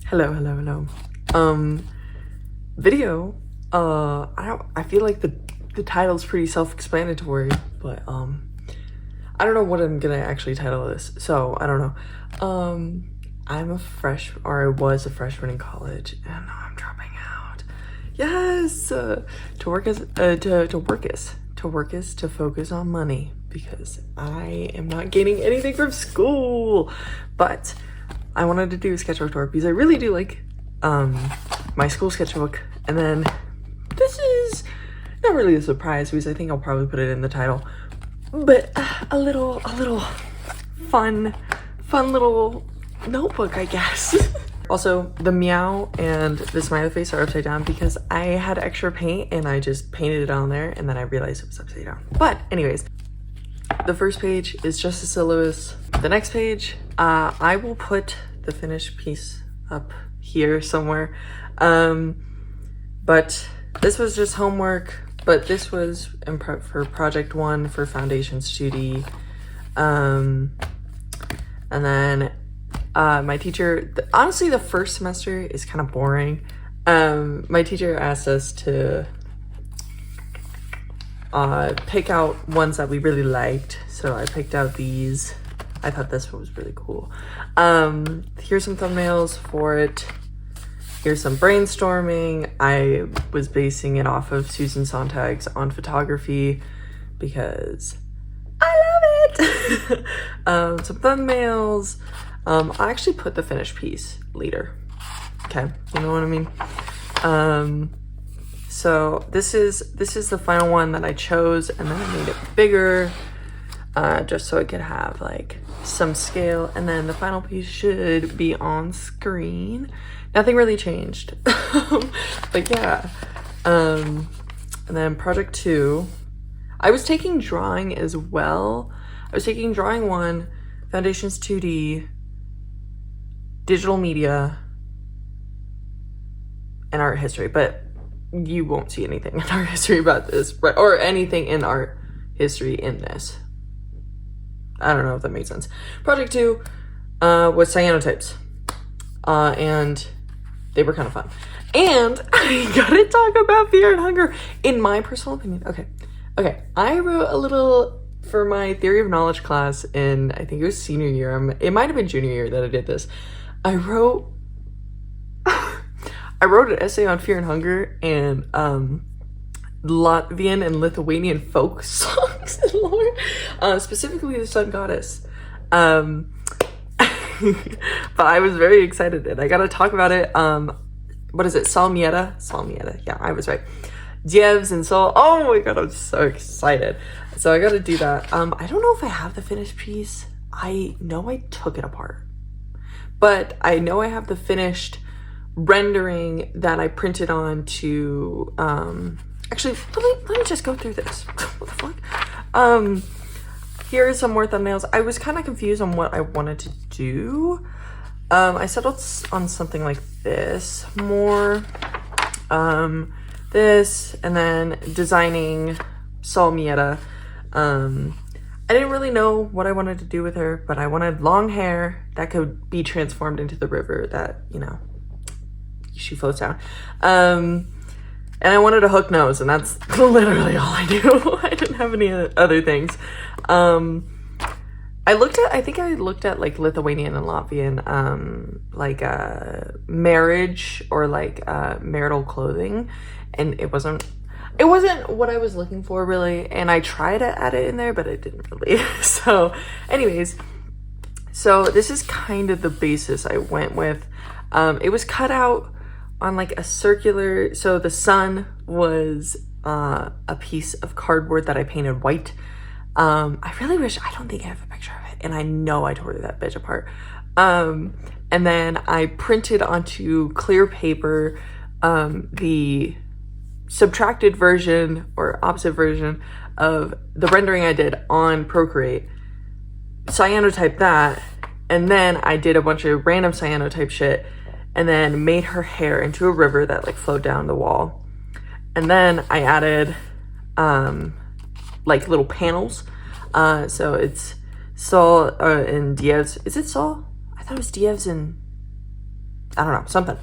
Hello. Video. I feel like the title's pretty self-explanatory, but I don't know what I'm gonna actually title this, so I don't know. I was a freshman in college, and now I'm dropping out. Yes, to focus on money, because I am not gaining anything from school. But I wanted to do a sketchbook tour because I really do like my school sketchbook. And then this is not really a surprise because I think I'll probably put it in the title, but a little fun little notebook, I guess. Also, the meow and the smiley face are upside down because I had extra paint and I just painted it on there, and then I realized it was upside down. But anyways, the first page is just a syllabus. The next page, I will put the finished piece up here somewhere. But this was just homework, but this was in prep for project 1 for Foundations 2D. And then my teacher, honestly, the first semester is kind of boring. My teacher asked us to pick out ones that we really liked. So I picked out these. I thought this one was really cool. Here's some thumbnails for it. Here's some brainstorming. I was basing it off of Susan Sontag's On Photography because I love it. Some thumbnails. I actually put the finished piece later. Okay, you know what I mean? So this is the final one that I chose, and then I made it bigger, just so it could have like some scale, and then the final piece should be on screen. Nothing really changed. But yeah. And then project 2, I was taking drawing as well. I was taking drawing 1, Foundations 2D, digital media, and art history, but you won't see anything in art history about this, right? Or anything in art history in this. I don't know if that makes sense. Project 2 was cyanotypes, and they were kind of fun. And I gotta talk about fear and hunger, in my personal opinion. Okay, I wrote a little for my theory of knowledge class in, I think it was senior year. It might have been junior year that I did this. I wrote an essay on fear and hunger and Latvian and Lithuanian folk songs and lore, specifically the Sun Goddess. But I was very excited and I gotta talk about it. What is it? Salmietta. Yeah, I was right. Dievs and Sol. Oh my god, I'm so excited. So I gotta do that. I don't know if I have the finished piece. I know I took it apart, but I know I have the finished rendering that I printed on to, actually, let me just go through this. What the fuck? Here are some more thumbnails. I was kind of confused on what I wanted to do. I settled on something like this more. This, and then designing Salmietta. I didn't really know what I wanted to do with her, but I wanted long hair that could be transformed into the river that, you know, she floats down. And I wanted a hook nose, and that's literally all I do. I didn't have any other things. I think I looked at like Lithuanian and Latvian, like marriage or like marital clothing, and it wasn't what I was looking for really, and I tried to add it in there, but it didn't really. So anyways, so this is kind of the basis I went with. It was cut out on like a circular, so the sun was a piece of cardboard that I painted white. I really wish, I don't think I have a picture of it, and I know I tore that bitch apart. And then I printed onto clear paper the subtracted version or opposite version of the rendering I did on Procreate, cyanotyped that, and then I did a bunch of random cyanotype shit, and then made her hair into a river that like flowed down the wall. And then I added like little panels. So it's Sol and Dievs. Is it Sol? I thought it was Dievs and I don't know, something.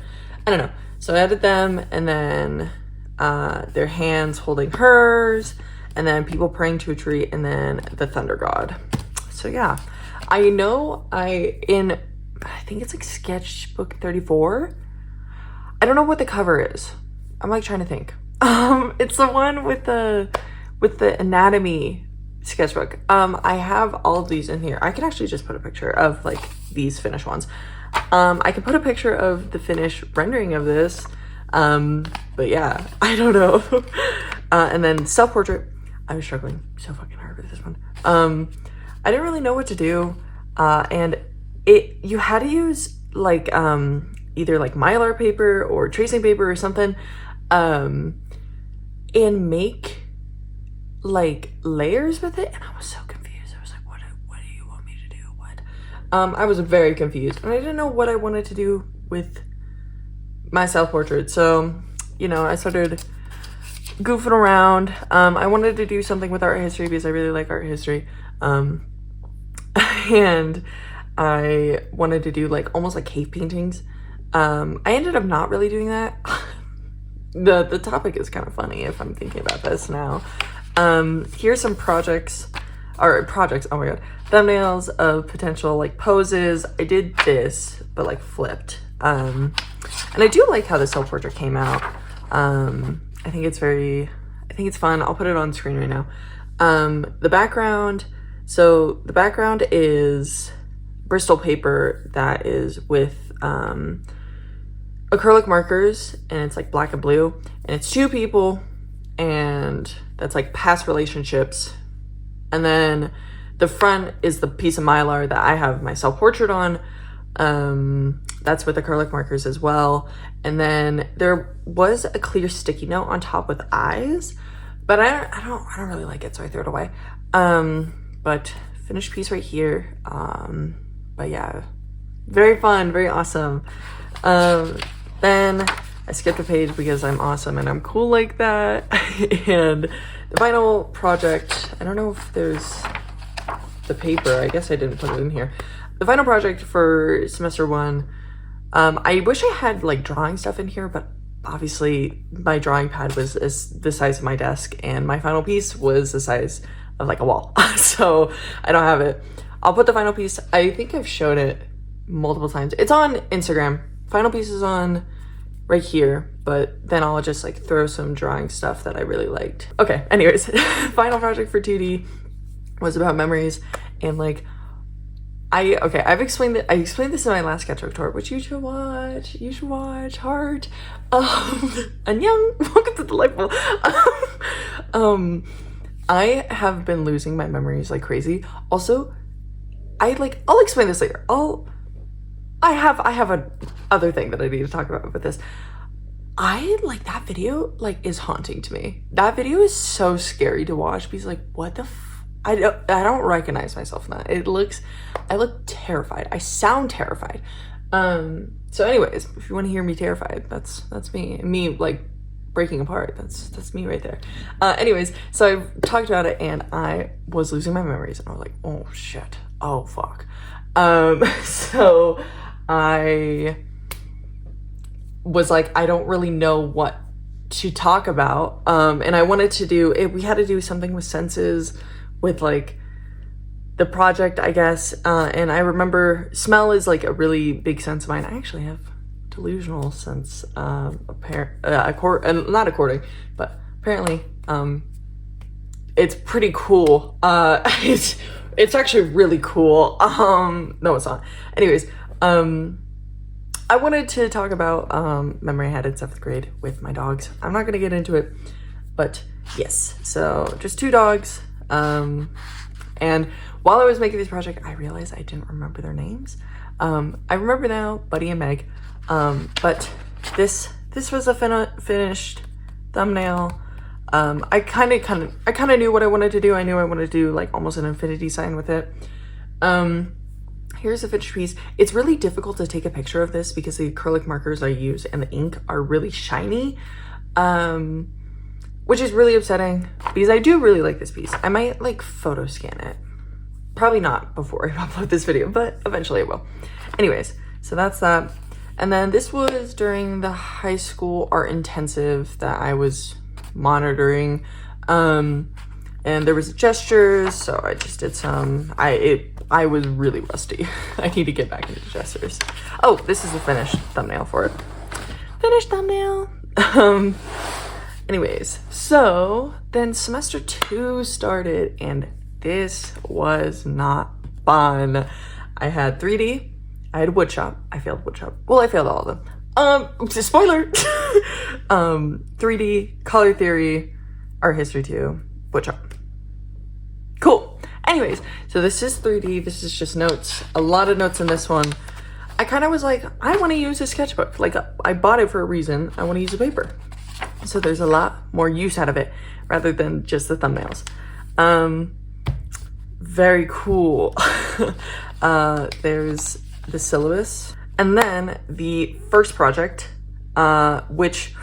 I don't know. So I added them, and then their hands holding hers, and then people praying to a tree, and then the thunder god. So yeah, I know I think it's like Sketchbook 34. I don't know what the cover is. I'm like trying to think. It's the one with the anatomy sketchbook. I have all of these in here. I could actually just put a picture of like these finished ones. I can put a picture of the finished rendering of this. But yeah, I don't know. And then self-portrait. I was struggling so fucking hard with this one. I didn't really know what to do. And you had to use like either like mylar paper or tracing paper or something, and make like layers with it. And I was so confused. I was like, what do you want me to do? What? I was very confused, and I didn't know what I wanted to do with my self-portrait. So, you know, I started goofing around. I wanted to do something with art history because I really like art history. And I wanted to do like almost like cave paintings. I ended up not really doing that. The topic is kind of funny if I'm thinking about this now. Here's some projects, oh my god, thumbnails of potential like poses. I did this, but like flipped. And I do like how the self-portrait came out. I think it's fun. I'll put it on screen right now. The background, so the background is Bristol paper that is with acrylic markers, and it's like black and blue, and it's two people, and that's like past relationships. And then the front is the piece of mylar that I have my self-portrait on. That's with acrylic markers as well. And then there was a clear sticky note on top with eyes, but I don't really like it, so I threw it away. But finished piece right here. But yeah, very fun, very awesome. Then I skipped a page because I'm awesome and I'm cool like that. And the final project, I don't know if there's the paper. I guess I didn't put it in here. The final project for semester 1, I wish I had like drawing stuff in here, but obviously my drawing pad was the size of my desk, and my final piece was the size of like a wall. So I don't have it. I'll put the final piece. I think I've showed it multiple times. It's on Instagram. Final piece is on right here, but then I'll just like throw some drawing stuff that I really liked. Okay, anyways, final project for 2D was about memories, and like I explained this in my last sketchbook tour, which you should watch. Heart. Annyeong, welcome to Delightful. I have been losing my memories like crazy. Also, I'll explain this later. I have a other thing that I need to talk about with this. That video is haunting to me. That video is so scary to watch because what the I don't recognize myself in that. I look terrified. I sound terrified. So anyways, if you want to hear me terrified, that's me. Me breaking apart. That's me right there. Anyways, so I talked about it and I was losing my memories, and I was like, oh shit. Oh fuck. So I was like, I don't really know what to talk about. And I wanted to do it. We had to do something with senses, with the project, I guess. And I remember smell is a really big sense of mine. I actually have delusional sense, not according, but apparently, it's pretty cool. It's actually really cool. No, it's not. Anyways, I wanted to talk about memory I had in 7th grade with my dogs. I'm not gonna get into it, but yes. So just 2 dogs. And while I was making this project, I realized I didn't remember their names. I remember now, Buddy and Meg. But this was a finished thumbnail. I kind of knew what I wanted to do. I knew I wanted to do almost an infinity sign with it. Here's a finished piece. It's really difficult to take a picture of this because the acrylic markers I use and the ink are really shiny, which is really upsetting because I do really like this piece. I might photo scan it. Probably not before I upload this video, but eventually I will. Anyways, so that's that. And then this was during the high school art intensive that I was monitoring. And there was gestures, so I just did some. I was really rusty. I need to get back into gestures. Oh, this is the finished thumbnail for it. Finished thumbnail. Anyways, so then semester 2 started, and this was not fun. I had 3D, I had woodshop. I failed woodshop. Well, I failed all of them. Spoiler. 3D, color theory, art history 2, woodshop. Cool. Anyways, so this is 3D. This is just notes. A lot of notes in this one. I kind of was like, I want to use a sketchbook. Like, I bought it for a reason. I want to use a paper. So there's a lot more use out of it rather than just the thumbnails. Very cool. There's the syllabus. And then the first project, which,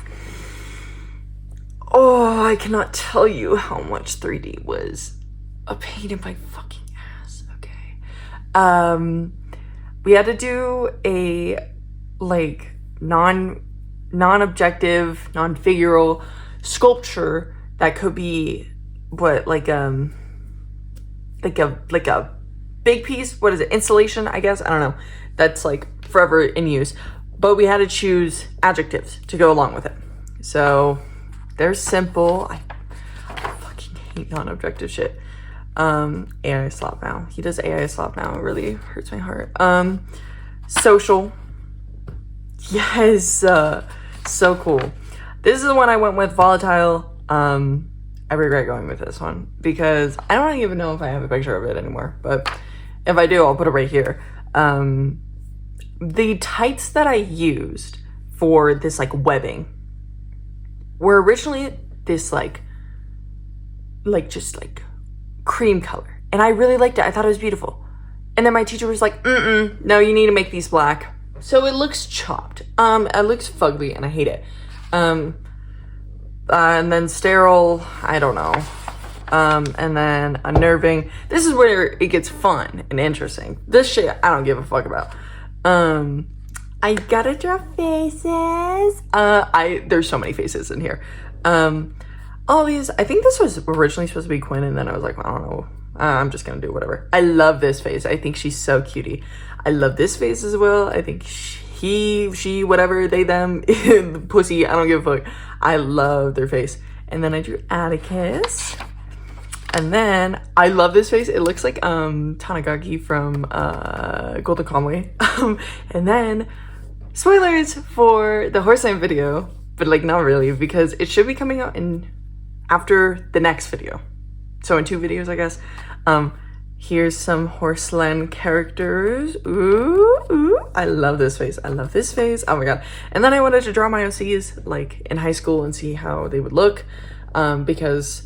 oh, I cannot tell you how much 3D was a pain in my fucking ass. Okay. We had to do a like non-objective, non-figural sculpture that could be what, like a big piece. What is it? Installation, I guess. I don't know. That's like forever in use. But we had to choose adjectives to go along with it. So they're simple. I fucking hate non-objective shit. AI slop now. He does AI slop now. It really hurts my heart. Social. Yes. So cool. This is the one I went with, volatile. I regret going with this one because I don't even know if I have a picture of it anymore, but if I do, I'll put it right here. The tights that I used for this like webbing were originally this like just like cream color, and I really liked it. I thought it was beautiful. And then my teacher was like, no, you need to make these black. So it looks chopped. It looks fugly, and I hate it. And then sterile, I don't know. And then unnerving. This is where it gets fun and interesting. This shit, I don't give a fuck about. I gotta draw faces. There's so many faces in here. All these, I think this was originally supposed to be Quinn, and then I was like, I don't know. I'm just gonna do whatever. I love this face. I think she's so cutie. I love this face as well. I think he, she, whatever, they, them, pussy, I don't give a fuck. I love their face. And then I drew Atticus. And then I love this face. It looks like Tanagaki from Golden Conway. And then spoilers for the Horseland video, but like not really, because it should be coming out after the next video. So in 2 videos, I guess. Here's some Horseland characters. Ooh, I love this face. I love this face. Oh my god. And then I wanted to draw my OCs like in high school and see how they would look, because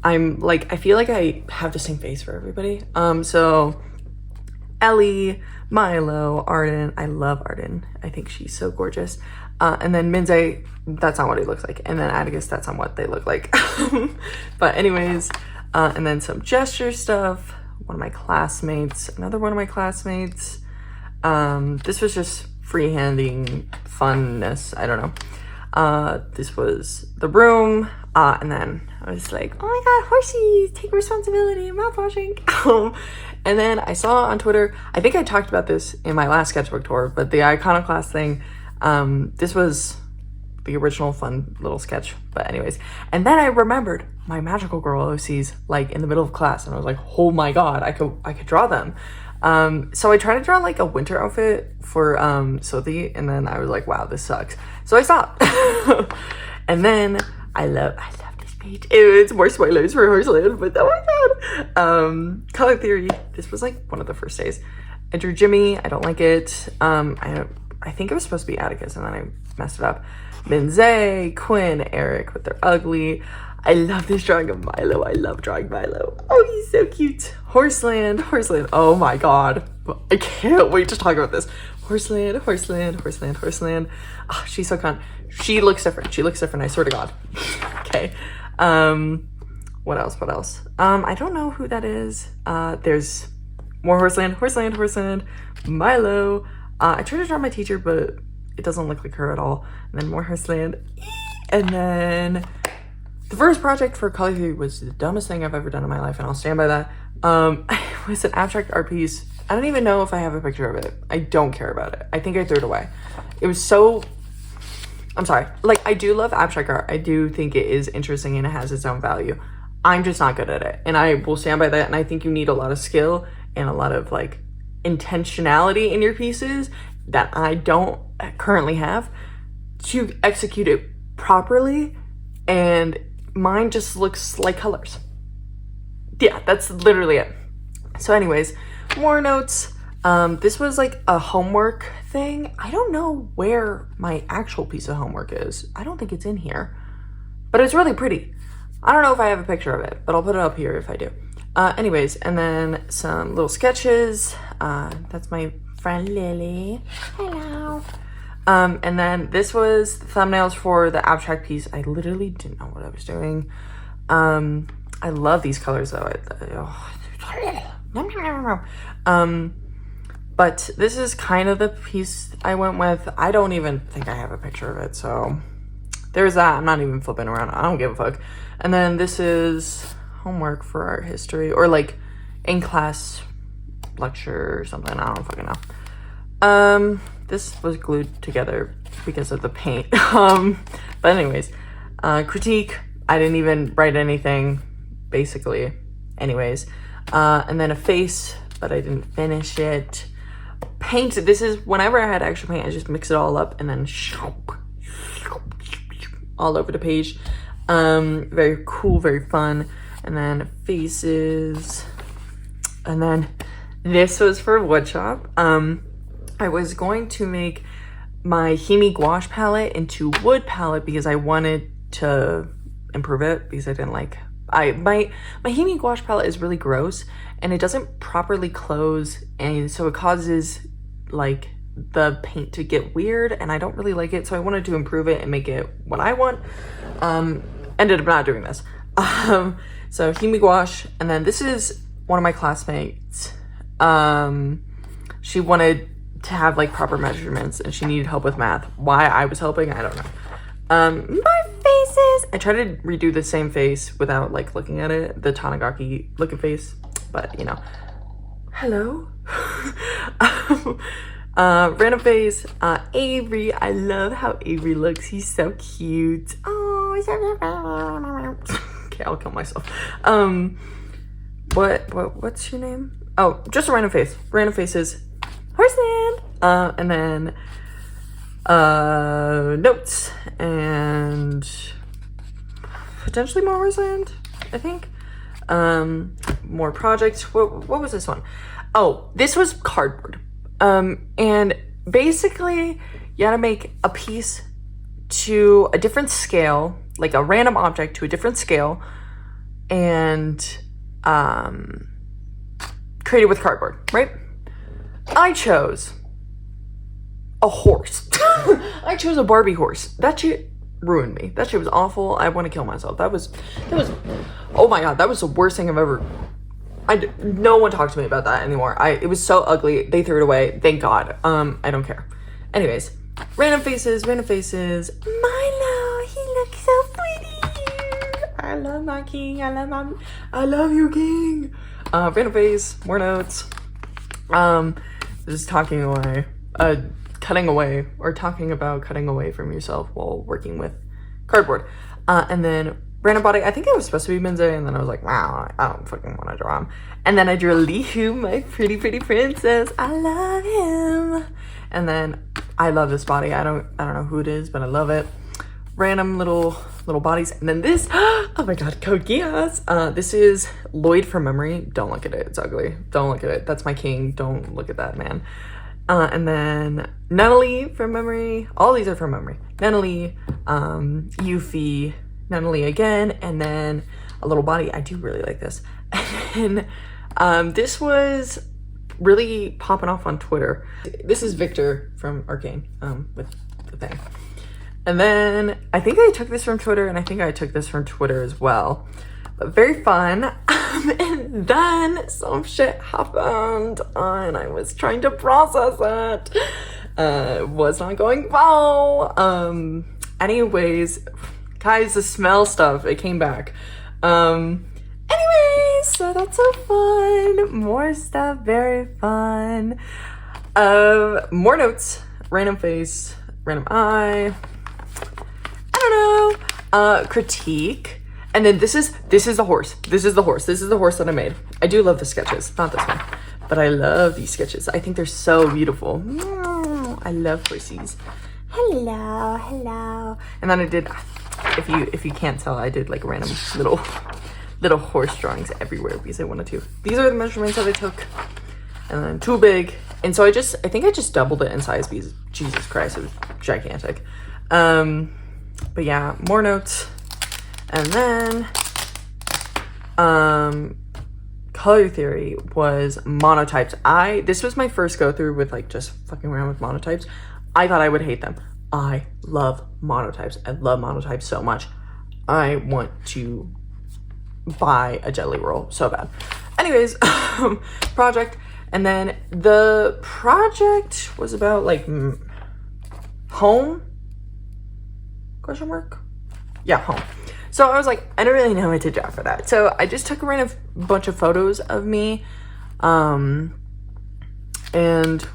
I'm like, I feel like I have the same face for everybody. So Ellie, Milo, Arden. I love Arden. I think she's so gorgeous. And then Minze, that's not what he looks like. And then Atticus, that's not what they look like. But anyways, and then some gesture stuff. One of my classmates, another one of my classmates. This was just freehanding funness. I don't know. This was the room. And then I was like, oh my god, horsies, take responsibility, mouthwashing. And then I saw on Twitter, I think I talked about this in my last sketchbook tour, but the iconoclast thing, this was the original fun little sketch. But anyways, and then I remembered my magical girl OCs like in the middle of class, and I was like, oh my god, I could draw them. So I tried to draw like a winter outfit for Sothi, and then I was like, wow, this sucks. So I stopped. And then I love this page. It's more spoilers for Horseland, but oh my god. Color theory. This was like one of the first days. I drew Jimmy. I don't like it. I think it was supposed to be Atticus, and then I messed it up. Minze, Quinn, Eric, but they're ugly. I love this drawing of Milo. I love drawing Milo. Oh, he's so cute. Horseland. Oh my god. I can't wait to talk about this. Horseland. Oh, she's so con. She looks different. I swear to god. Okay. What else? I don't know who that is. There's more Horseland. Milo. I tried to draw my teacher, but it doesn't look like her at all. And then more Hearthland. And then the first project for Color Theory was the dumbest thing I've ever done in my life, and I'll stand by that. It was an abstract art piece. I don't even know if I have a picture of it. I don't care about it. I think I threw it away. It was so... I'm sorry. Like, I do love abstract art. I do think it is interesting and it has its own value. I'm just not good at it. And I will stand by that. And I think you need a lot of skill and a lot of, like, intentionality in your pieces that I don't currently have to execute it properly. And mine just looks like colors. Yeah, that's literally it. So anyways, more notes. This was like a homework thing. I don't know where my actual piece of homework is. I don't think it's in here, but it's really pretty. I don't know if I have a picture of it, but I'll put it up here if I do. Anyways, and then some little sketches. That's my friend Lily. Hello. And then this was the thumbnails for the abstract piece. I literally didn't know what I was doing. I love these colors though. But this is kind of the piece I went with. I don't even think I have a picture of it, so there's that. I'm not even flipping around. I don't give a fuck. And then this is homework for art history, or like in class lecture or something. I don't fucking know. This was glued together because of the paint. But anyways, critique. I didn't even write anything, basically. Anyways, and then a face, but I didn't finish it. Paint. This is whenever I had extra paint, I just mix it all up and then all over the page. Very cool, very fun. And then faces. And then this was for woodshop. I was going to make my Himi gouache palette into wood palette because I wanted to improve it because I didn't like... my Himi gouache palette is really gross and it doesn't properly close, and so it causes like the paint to get weird and I don't really like it, so I wanted to improve it and make it what I want. Ended up not doing this. So Himi gouache, and then this is one of my classmates. She wanted to have like proper measurements and she needed help with math. Why I was helping, I don't know. My faces. I tried to redo the same face without like looking at it, the Tanigaki looking face, but you know. Hello. Random face. Avery. I love how Avery looks. He's so cute. Oh, okay, I'll kill myself. What's your name? Oh, just a random face. Random faces. Horseland. And then notes and potentially more Horseland, I think. More projects. What was this one? Oh, this was cardboard. And basically you gotta make a piece to a different scale, like a random object to a different scale, and create it with cardboard, right? I chose a horse. I chose a Barbie horse. That shit ruined me. That shit was awful. I want to kill myself. That was, oh my God, that was the worst thing I've ever, no one talked to me about that anymore. It was so ugly. They threw it away. Thank God. I don't care. Anyways, random faces. Milo, he looks so pretty. I love my king. I love you, king. Random face, more notes. Just talking away, cutting away, or talking about cutting away from yourself while working with cardboard. And then random body. I think it was supposed to be Minze, and then I was like, wow, I don't fucking want to draw him. And then I drew Lihu, my pretty princess. I love him. And then I love this body. I don't know who it is, but I love it. Random little bodies. And then this, oh my God, Code Geass. This is Lloyd from memory. Don't look at it. It's ugly. Don't look at it. That's my king. Don't look at that, man. And then Nunnally from memory. All these are from memory. Nunnally, Yuffie, Nunnally again, and then a little body. I do really like this. And this was really popping off on Twitter. This is Victor from Arcane, with the thing. And then I think I took this from Twitter, and I think I took this from Twitter as well. But very fun. And then some shit happened, and I was trying to process it. Was not going well. Anyways, guys, the smell stuff, it came back. Anyways, so that's so fun. More stuff, very fun. More notes, random face, random eye, I don't know, critique. And then this is the horse. This is the horse that I made. I do love the sketches, not this one, but I love these sketches. I think they're so beautiful. I love horsies. Hello, hello. And then I did, if you can't tell, I did like random little horse drawings everywhere because I wanted to. These are the measurements that I took, and then too big. And so I think I just doubled it in size because Jesus Christ, it was gigantic. But yeah, more notes. And then color theory was monotypes. This was my first go through with like just fucking around with monotypes. I thought I would hate them. I love monotypes. I love monotypes so much. I want to buy a jelly roll so bad. Anyways, project. And then the project was about like home? Question mark? Yeah, home. So I was like, I don't really know what to draw for that. So I just took a random bunch of photos of me and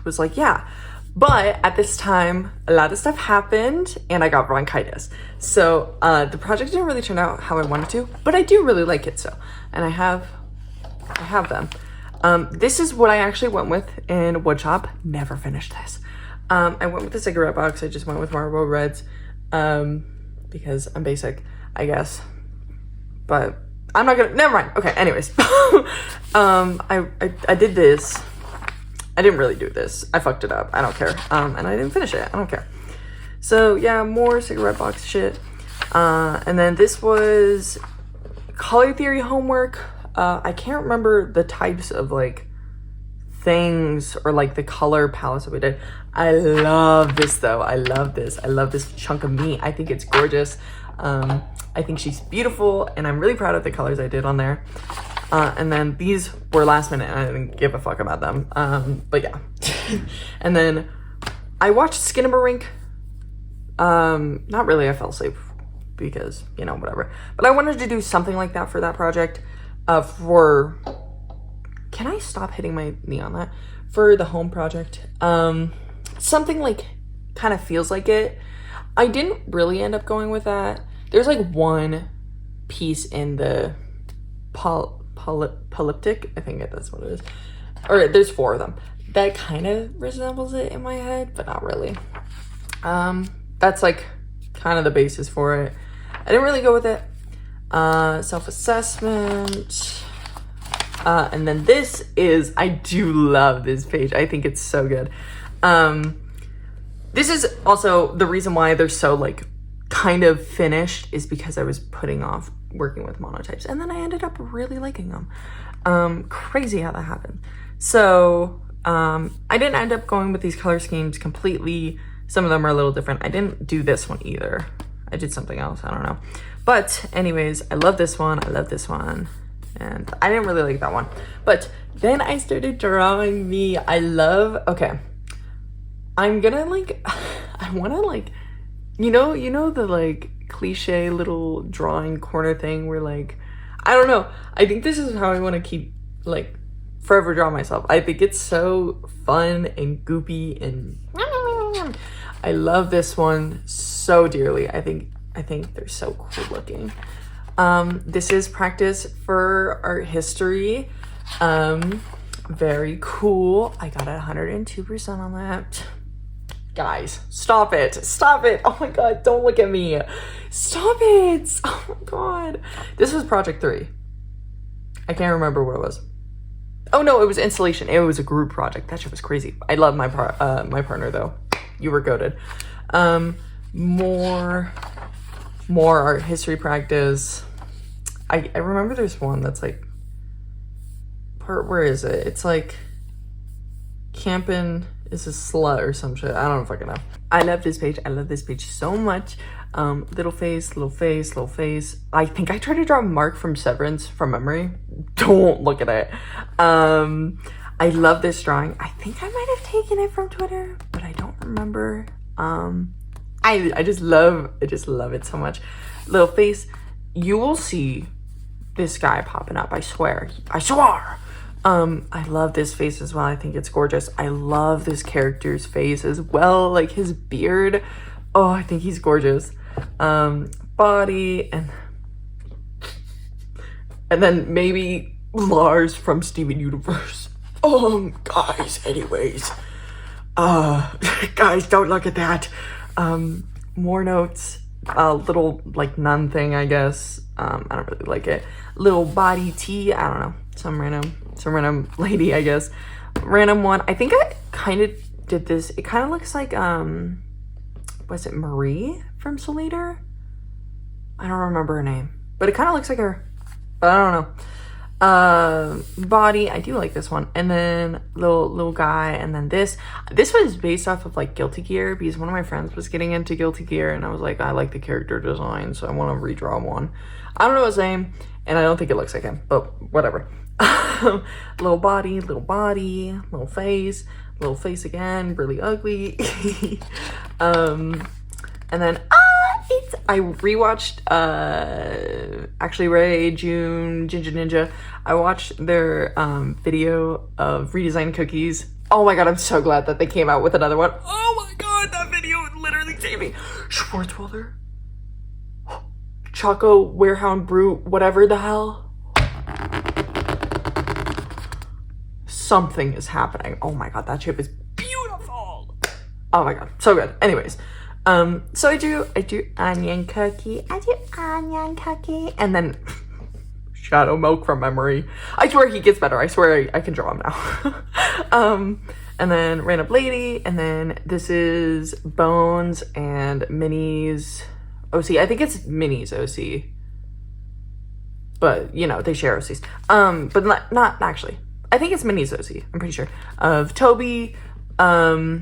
was like, yeah. But at this time, a lot of stuff happened and I got bronchitis. So the project didn't really turn out how I wanted to, but I do really like it so. And I have them. This is what I actually went with in woodshop. Never finished this. I went with the cigarette box. I just went with Marlboro Reds because I'm basic, I guess. But I'm not gonna, never mind. Okay, anyways. I did this. I didn't really do this. I fucked it up. I don't care. And I didn't finish it. I don't care. So yeah, more cigarette box shit. And then this was color theory homework. I can't remember the types of like things or like the color palettes that we did. I love this though. I love this. I love this chunk of meat. I think it's gorgeous. I think she's beautiful and I'm really proud of the colors I did on there. And then these were last minute and I didn't give a fuck about them. But yeah. And then I watched Skinamarink. Not really, I fell asleep because, you know, whatever. But I wanted to do something like that for that project. Can I stop hitting my knee on that? For the home project. Something like kind of feels like it. I didn't really end up going with that. There's like one piece in the polyptych, I think that's what it is. Or there's 4 of them. That kind of resembles it in my head, but not really. That's like kind of the basis for it. I didn't really go with it. Self-assessment. And then this is, I do love this page. I think it's so good. This is also the reason why they're so like kind of finished is because I was putting off working with monotypes and then I ended up really liking them. Crazy how that happened. So I didn't end up going with these color schemes completely. Some of them are a little different. I didn't do this one either. I did something else, I don't know. But anyways, I love this one. I love this one. And I didn't really like that one. But then I started drawing me. Okay. I'm gonna like, I wanna like, you know the like cliche little drawing corner thing where like, I don't know. I think this is how I want to keep like forever draw myself. I think it's so fun and goopy and I love this one so dearly. I think they're so cool looking. This is practice for art history. Very cool. I got 102% on that. Guys, stop it. Stop it. Oh my God, don't look at me. Stop it. Oh my God. This was project 3. I can't remember what it was. Oh no, it was installation. It was a group project. That shit was crazy. I love my partner though. You were goated. More art history practice. I remember there's one that's like where is it? It's like camping is a slut or some shit. I don't fucking know. I love this page. I love this page so much. Little face, little face, little face. I think I tried to draw Mark from Severance from memory. Don't look at it. I love this drawing. I think I might have taken it from Twitter, but I don't remember. I just love it so much. Little face. You will see this guy popping up. I swear. I love this face as well. I think it's gorgeous. I love this character's face as well. Like his beard. Oh, I think he's gorgeous. Body and then maybe Lars from Steven Universe. Guys, anyways. Guys, don't look at that. More notes. Little like nun thing, I guess. I don't really like it. Little body tea. I don't know. Some random lady, I guess. Random one. I think I kind of did this. It kind of looks like was it Marie from Soul Eater? I don't remember her name, but it kind of looks like her. But I don't know. Body. I do like this one. And then little guy. And then this was based off of like Guilty Gear, because one of my friends was getting into Guilty Gear, and I was like, I like the character design, so I want to redraw one. I don't know his name, and I don't think it looks like him, but whatever. Little body, little face again, really ugly. And then I rewatched actually Ray, June, Ginger Ninja. I watched their video of redesigned cookies. Oh my god, I'm so glad that they came out with another one. Oh my god, that video literally saved me. Schwarzwälder, Choco, Warehound Brute, whatever the hell. Something is happening. Oh my god, that chip is beautiful. Oh my god, so good. Anyways, so I do onion cookie. And then Shadow Milk from memory. I swear he gets better. I swear I can draw him now. And then Random Lady, and then this is Bones and Minnie's OC. I think it's Minnie's OC. But, you know, they share OCs. But not actually. I think it's Minnie's OC. I'm pretty sure. Of Toby, a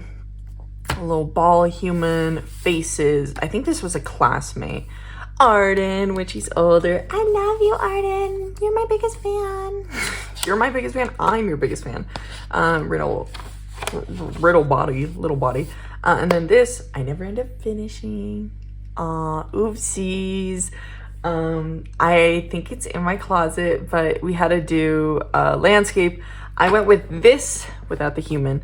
little ball human, faces. I think this was a classmate. Arden, which he's older. I love you, Arden. You're my biggest fan. You're my biggest fan. I'm your biggest fan. Riddle body, little body. And then this, I never end up finishing. Oopsies. I think it's in my closet, but we had to do a landscape. I went with this without the human.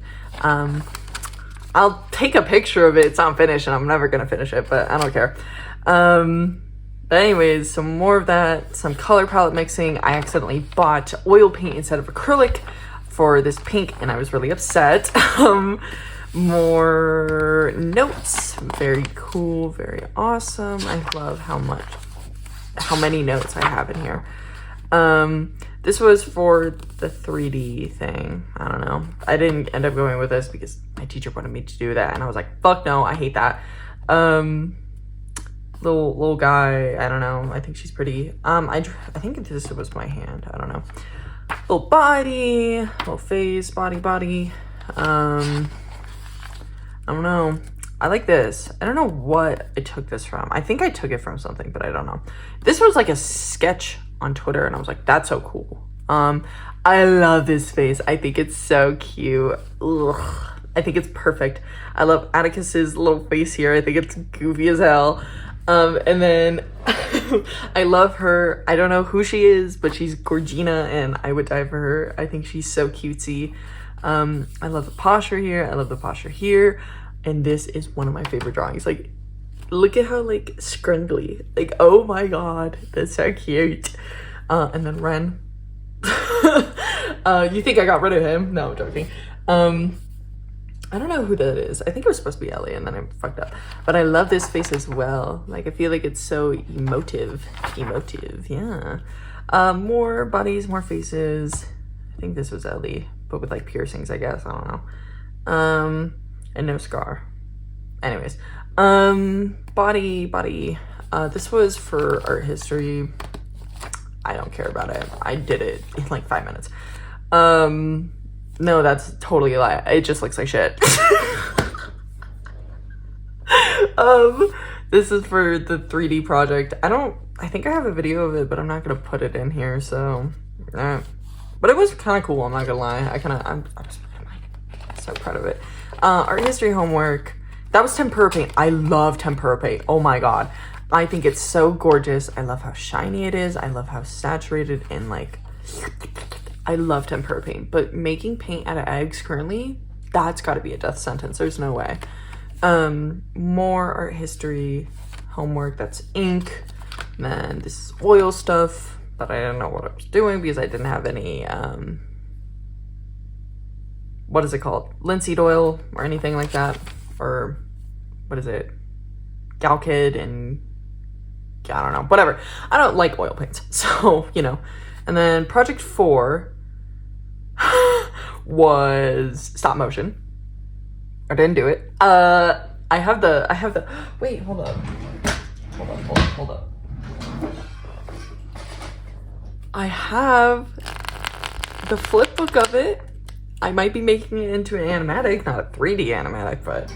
I'll take a picture of it. It's not finished, and I'm never gonna finish it, but I don't care. But anyways, some more of that, some color palette mixing. I accidentally bought oil paint instead of acrylic for this pink, and I was really upset. More notes. Very cool, very awesome. I love how many notes I have in here. This was for the 3D thing. I don't know. I didn't end up going with this because my teacher wanted me to do that, and I was like, fuck no, I hate that. Little guy, I don't know. I think she's pretty. I think this was my hand. I don't know. Little body, little face, body. I don't know. I like this. I don't know what I took this from. I think I took it from something, but I don't know. This was like a sketch on Twitter, and I was like, that's so cool. I love this face. I think it's so cute. Ugh. I think it's perfect. I love Atticus's little face here. I think it's goofy as hell. And then I love her. I don't know who she is, but she's Gorgina, and I would die for her. I think she's so cutesy. I love the posture here. I love the posture here. And this is one of my favorite drawings. Like, look at how, like, scrundly. Like, oh my god, that's so cute. And then Ren. You think I got rid of him? No, I'm joking. I don't know who that is. I think it was supposed to be Ellie, and then I fucked up. But I love this face as well. Like, I feel like it's so emotive, yeah. More bodies, more faces. I think this was Ellie, but with, like, piercings, I guess. I don't know. And no scar. Anyways, body. This was for art history. I don't care about it. I did it in like 5 minutes. No, that's totally a lie. It just looks like shit. This is for the 3D project. I think I have a video of it, but I'm not gonna put it in here, so but it was kind of cool. I'm not gonna lie. I'm so proud of it. Art history homework. That was tempera paint. I love tempera paint. Oh my god. I think it's so gorgeous. I love how shiny it is. I love how saturated and like, I love tempera paint. But making paint out of eggs currently, that's got to be a death sentence. There's no way. More art history homework. That's ink. And then this is oil stuff, but I didn't know what I was doing because I didn't have any, what is it called? Linseed oil or anything like that. Or what is it? Galkid and I don't know, whatever. I don't like oil paints, so, you know. And then project 4 was stop motion. I didn't do it. I have the, wait, hold up. Hold up. I have the flip book of it. I might be making it into an animatic, not a 3D animatic, but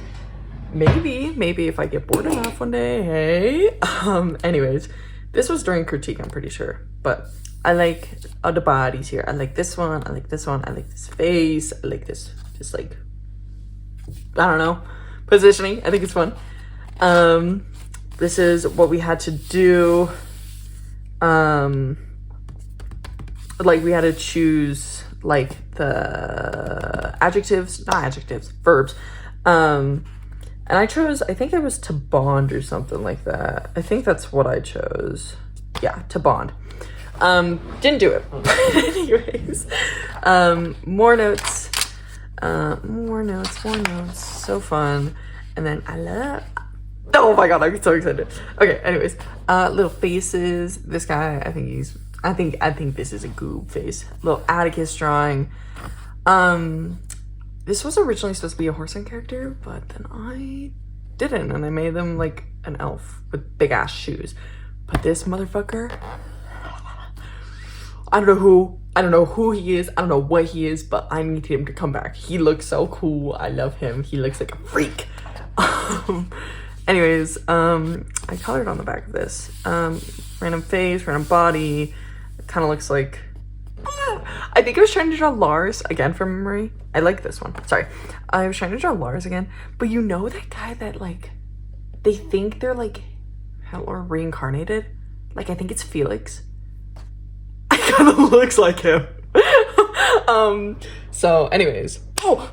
maybe if I get bored enough one day, hey. Anyways, this was during critique, I'm pretty sure, but I like the bodies here. I like this one, I like this one, I like this face, I like this, just like, I don't know, positioning. I think it's fun. This is what we had to do. Like we had to choose like the verbs. And I chose, I think it was to bond or something like that. I think that's what I chose. Yeah, to bond. Didn't do it. Anyways, more notes. So fun. And then oh my god, I'm so excited. Okay, anyways, little faces. This guy, I think this is a goob face. Little Atticus drawing. This was originally supposed to be a horseman character, but then I didn't, and I made them like an elf with big ass shoes. But this motherfucker, I don't know who he is, I don't know what he is, but I need him to come back. He looks so cool. I love him. He looks like a freak. Anyways, I colored on the back of this. Random face, random body. It kind of looks like, I think I was trying to draw Lars again from memory. I like this one. Sorry. I was trying to draw Lars again. But you know that guy that like, they think they're like Hitler reincarnated? Like, I think it's Felix. I kind of looks like him. So anyways. Oh,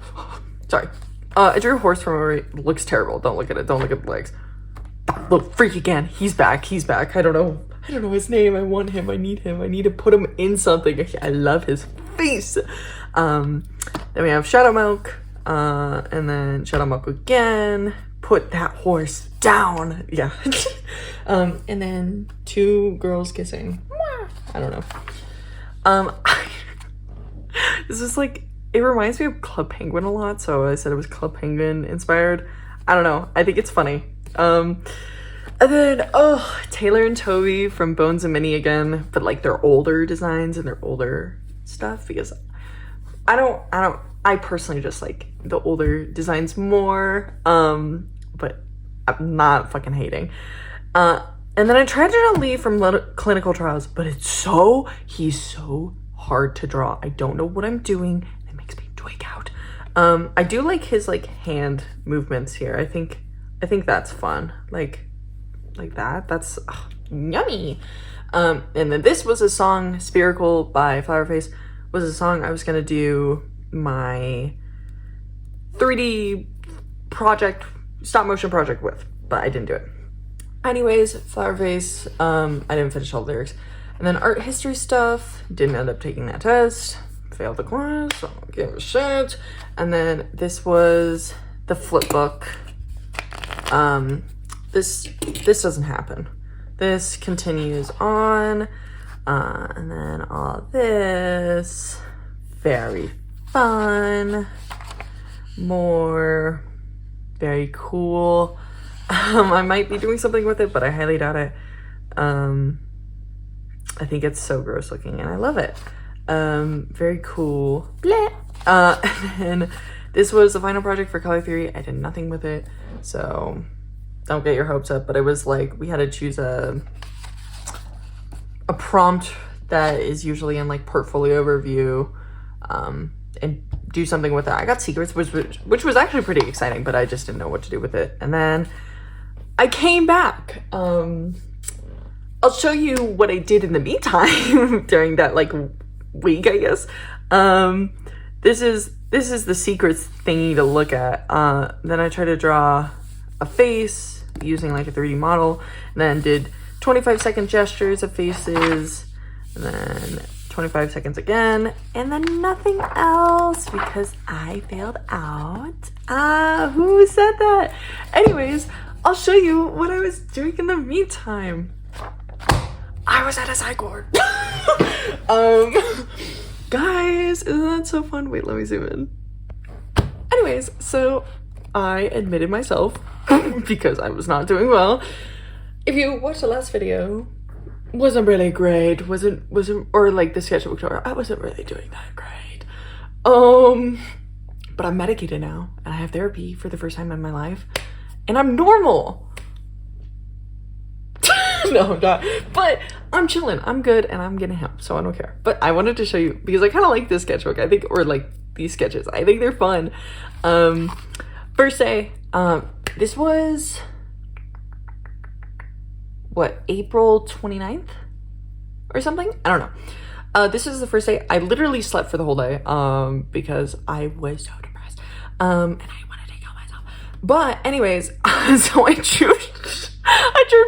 sorry. I drew a horse from memory. Looks terrible. Don't look at it. Don't look at the legs. That little freak again. He's back. I don't know his name. I want him. I need him. I need to put him in something. I love his face. Then we have Shadow Milk. And then Shadow Milk again. Put that horse down. Yeah. And then 2 girls kissing. I don't know. This is like, it reminds me of Club Penguin a lot. So I said it was Club Penguin inspired. I don't know. I think it's funny. And then, Taylor and Toby from Bones and Minnie again, but like their older designs and their older stuff, because I personally just like the older designs more, but I'm not fucking hating. And then I tried to draw Lee from Clinical Trials, but he's so hard to draw. I don't know what I'm doing. It makes me twig out. I do like his like hand movements here. I think that's fun. Like that. That's yummy. And then this was a song, Spherical by Flowerface, was a song I was gonna do my 3D project, stop motion project with, but I didn't do it. Anyways, Flowerface, I didn't finish all the lyrics. And then art history stuff, didn't end up taking that test, failed the class, so I don't give a shit. And then this was the flip book. This doesn't happen. This continues on, and then all this, very fun, more, very cool. I might be doing something with it, but I highly doubt it. I think it's so gross looking and I love it. Very cool. And then this was the final project for Color Theory. I did nothing with it, so don't get your hopes up, but it was like we had to choose a prompt that is usually in like portfolio review, and do something with it. I got secrets, which was actually pretty exciting, but I just didn't know what to do with it. And then I came back. I'll show you what I did in the meantime during that like week, I guess. This is the secrets thingy to look at. Then I tried to draw a face using like a 3D model, and then did 25-second gestures of faces, and then 25 seconds again, and then nothing else because I failed out. Who said that? Anyways, I'll show you what I was doing in the meantime. I was at a psych ward. Guys, isn't that so fun? Wait, let me zoom in. Anyways, so I admitted myself because I was not doing well. If you watched the last video, wasn't really great. Wasn't or like the sketchbook tour, I wasn't really doing that great. But I'm medicated now and I have therapy for the first time in my life, and I'm normal. No, I'm not. But I'm chilling. I'm good and I'm getting help, so I don't care. But I wanted to show you because I kind of like this sketchbook. I think, or like these sketches. I think they're fun. First day, this was what, April 29th or something? I don't know. This is the first day. I literally slept for the whole day because I was so depressed. And I wanted to kill myself. But anyways, so I drew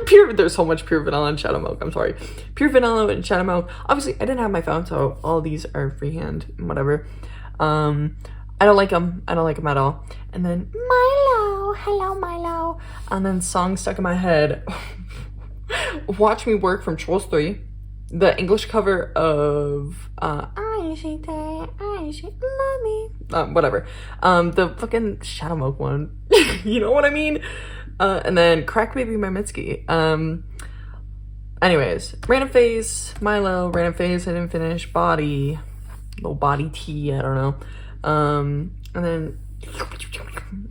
pure, there's so much pure vanilla and shadow milk, I'm sorry. Pure vanilla and shadow milk. Obviously, I didn't have my phone, so all these are freehand, whatever. I don't like them. I don't like them at all. And then Milo, hello Milo. And then song stuck in my head. Watch Me Work from Trolls 3. The English cover of I Say That, I Say Mommy. Whatever. The fucking shadow milk one. You know what I mean? And then Crack Baby by Mitski. Anyways, Random Face, Milo, Random Face, I didn't finish, Body, little body tea, I don't know. And then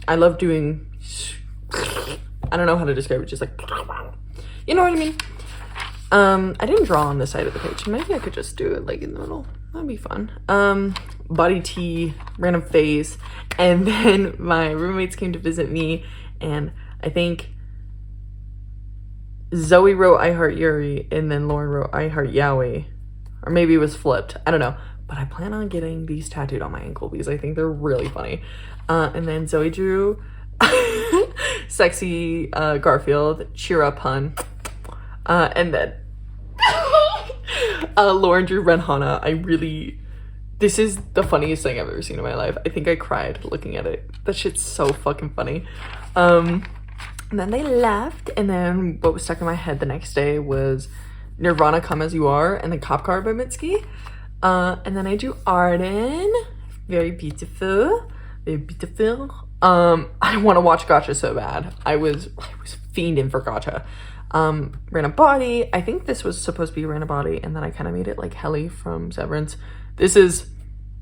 I love doing, I don't know how to describe it, just like, you know what I mean? I didn't draw on this side of the page. Maybe I could just do it like in the middle. That'd be fun. Body tea, Random Face, and then my roommates came to visit me, and I think Zoe wrote I Heart Yuri and then Lauren wrote I Heart Yowie. Or maybe it was flipped. I don't know. But I plan on getting these tattooed on my ankle because I think they're really funny. And then Zoe drew Sexy Garfield, Cheer Up Hun. And then Lauren drew Ren Hana. This is the funniest thing I've ever seen in my life. I think I cried looking at it. That shit's so fucking funny. And then they left, and then what was stuck in my head the next day was Nirvana, Come As You Are, and then Cop Car by Mitski. And then I drew Arden. Very beautiful. Very beautiful. I want to watch Gotcha so bad. I was fiending for Gotcha. Random Body. I think this was supposed to be Random Body, and then I kind of made it like Helly from Severance. This is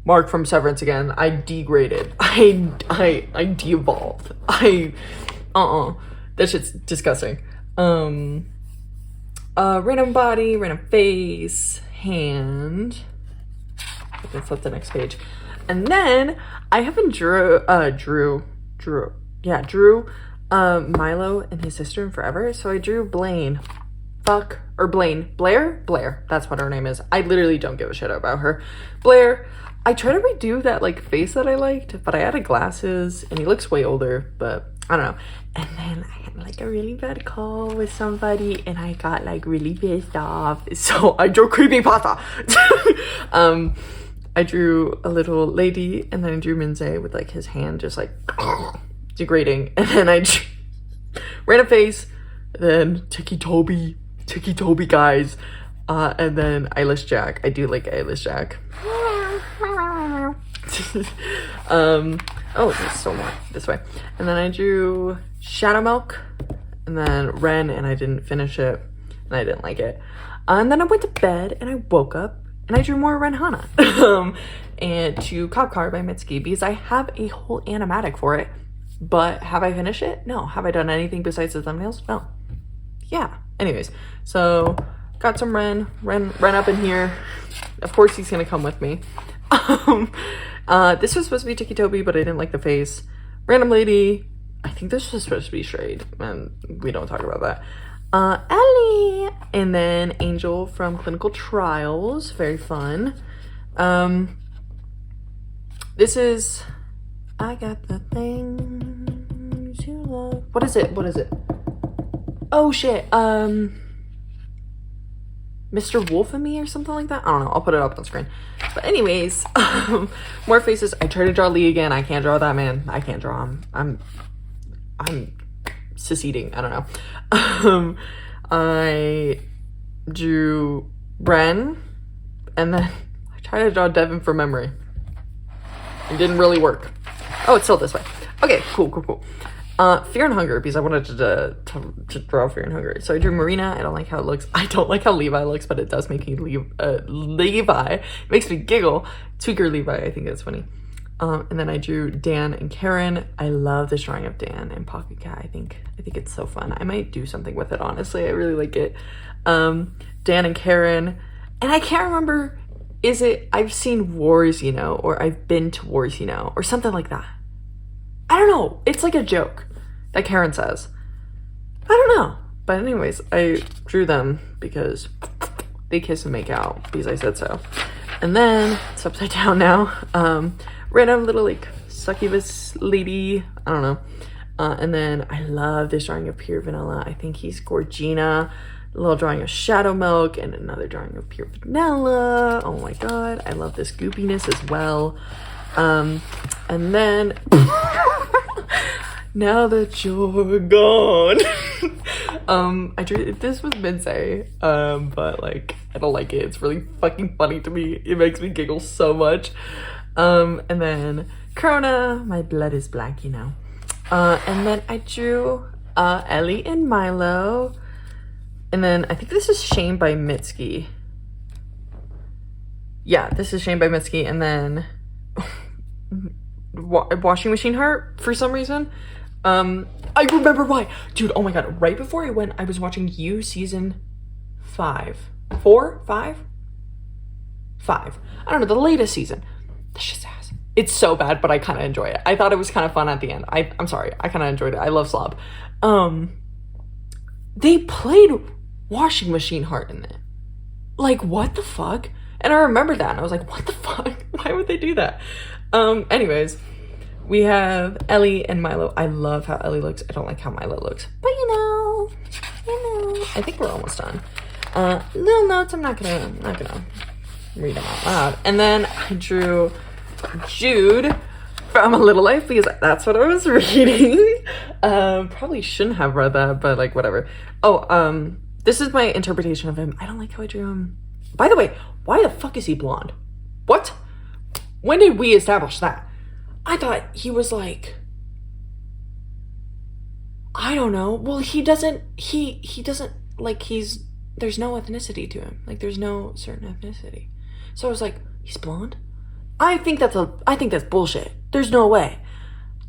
Mark from Severance again. I degraded. I de-evolved. That shit's disgusting. Random Body, Random Face, Hand. Let's flip the next page. And then I haven't drew Milo and his sister in forever. So I drew Blaine. Blair? That's what her name is. I literally don't give a shit about her. Blair. I tried to redo that like face that I liked, but I added glasses and he looks way older, but I don't know. And then I had like a really bad call with somebody and I got like really pissed off. So I drew creepypasta. I drew a little lady, and then I drew Minze with like his hand just like degrading. And then I drew Random Face, then Tiki Toby guys, and then Eyelash Jack. I do like Eyelash Jack. Oh, there's still more this way. And then I drew Shadow Milk, and then Ren, and I didn't finish it, and I didn't like it. And then I went to bed, and I woke up, and I drew more Ren Hana. And to Cop Car by Mitski, because I have a whole animatic for it. But have I finished it? No. Have I done anything besides the thumbnails? No. Yeah. Anyways, so got some Ren up in here. Of course he's gonna come with me. This was supposed to be Tiki Toby, but I didn't like the face. Random Lady, I think this was supposed to be Shade, and we don't talk about that. Ellie, and then Angel from Clinical Trials, very fun. This is I Got the Things You Love. What is it? Oh shit, Mr. Wolf and Me or something like that. I don't know, I'll put it up on screen. But anyways, more faces. I tried to draw Lee again. I can't draw that man. I can't draw him. I'm seceding. I don't know. I drew Bren, and then I tried to draw Devin from memory. It didn't really work. Oh, it's still this way. Okay, cool. Fear and Hunger, because I wanted to draw Fear and Hunger. So I drew Marina. I don't like how it looks. I don't like how Levi looks, but it does make me Levi. It makes me giggle. Tweaker Levi, I think that's funny. And then I drew Dan and Karen. I love this drawing of Dan and Pocket Cat. I think it's so fun. I might do something with it, honestly. I really like it. Dan and Karen. And I can't remember, is it I've seen wars, or I've been to wars, or something like that. I don't know. It's like a joke that Karen says. I don't know. But anyways, I drew them because they kiss and make out because I said so. And then it's upside down now. Random little like succubus lady. I don't know. And then I love this drawing of Pure Vanilla. I think he's Gorgina. A little drawing of Shadow Milk and another drawing of Pure Vanilla. Oh my god. I love this goopiness as well. And then now that you're gone. I drew this was Minsei, but like I don't like it. It's really fucking funny to me. It makes me giggle so much. And then Corona, my blood is black, and then I drew Ellie and Milo. And then I think this is Shame by Mitski. Yeah, this is Shame by Mitski. And then Washing Machine Heart for some reason. I remember why. Dude, oh my god. Right before I went, I was watching You season 5. 4? 5? 5. I don't know, the latest season. That's just ass. It's so bad, but I kind of enjoy it. I thought it was kind of fun at the end. I'm sorry. I kind of enjoyed it. I love Slob. They played Washing Machine Heart in it. Like, what the fuck? And I remember that, and I was like, what the fuck? Why would they do that? Anyways, we have Ellie and Milo. I love how Ellie looks. I don't like how Milo looks. But I think we're almost done. Little notes, I'm not gonna read them out loud. And then I drew Jude from A Little Life because that's what I was reading. Probably shouldn't have read that, but like whatever. Oh, this is my interpretation of him. I don't like how I drew him. By the way, why the fuck is he blonde? What? When did we establish that? I thought he was like, I don't know. Well, he doesn't like there's no ethnicity to him. Like there's no certain ethnicity. So I was like, he's blonde? I think that's bullshit. There's no way.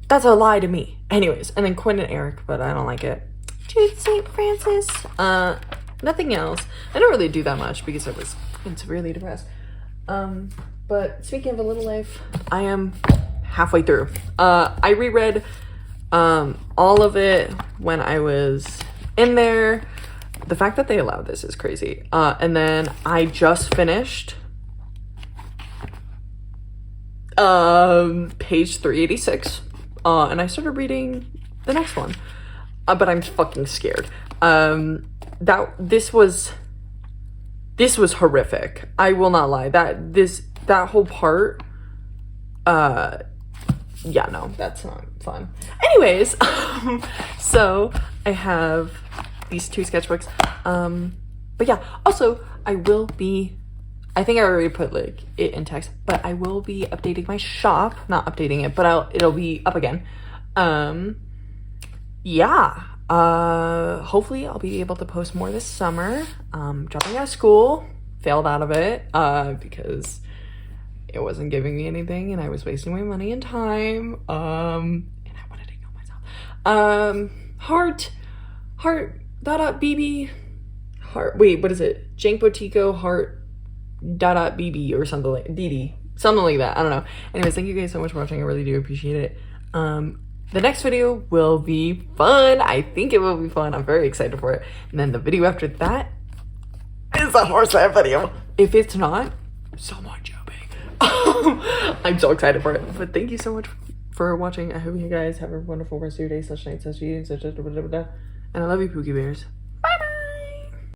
That's a lie to me. Anyways, and then Quinn and Eric, but I don't like it. Jude St. Francis. Nothing else. I don't really do that much because I was severely depressed. But speaking of A Little Life, I am halfway through. I reread all of it when I was in there. The fact that they allowed this is crazy. And then I just finished page 386. And I started reading the next one. But I'm fucking scared. This was horrific. I will not lie. That whole part, yeah, no, that's not fun. Anyways, so I have these 2 sketchbooks. But yeah, also I think I already put like it in text, but I will be updating my shop, not updating it, but it'll be up again. Yeah. Hopefully I'll be able to post more this summer. Dropping out of school, failed out of it, because it wasn't giving me anything and I was wasting my money and time. And I wanted to kill myself. Heart.bb. heart. Wait, what is it? Jank Botico heart dot bb or something like dd. Something like that. I don't know. Anyways, thank you guys so much for watching. I really do appreciate it. The next video will be fun. I think it will be fun. I'm very excited for it. And then the video after that is a horseman video. If it's not, someone jumping. I'm so excited for it. But thank you so much for watching. I hope you guys have a wonderful rest of your day, /night, /evening, and I love you, Pookie Bears.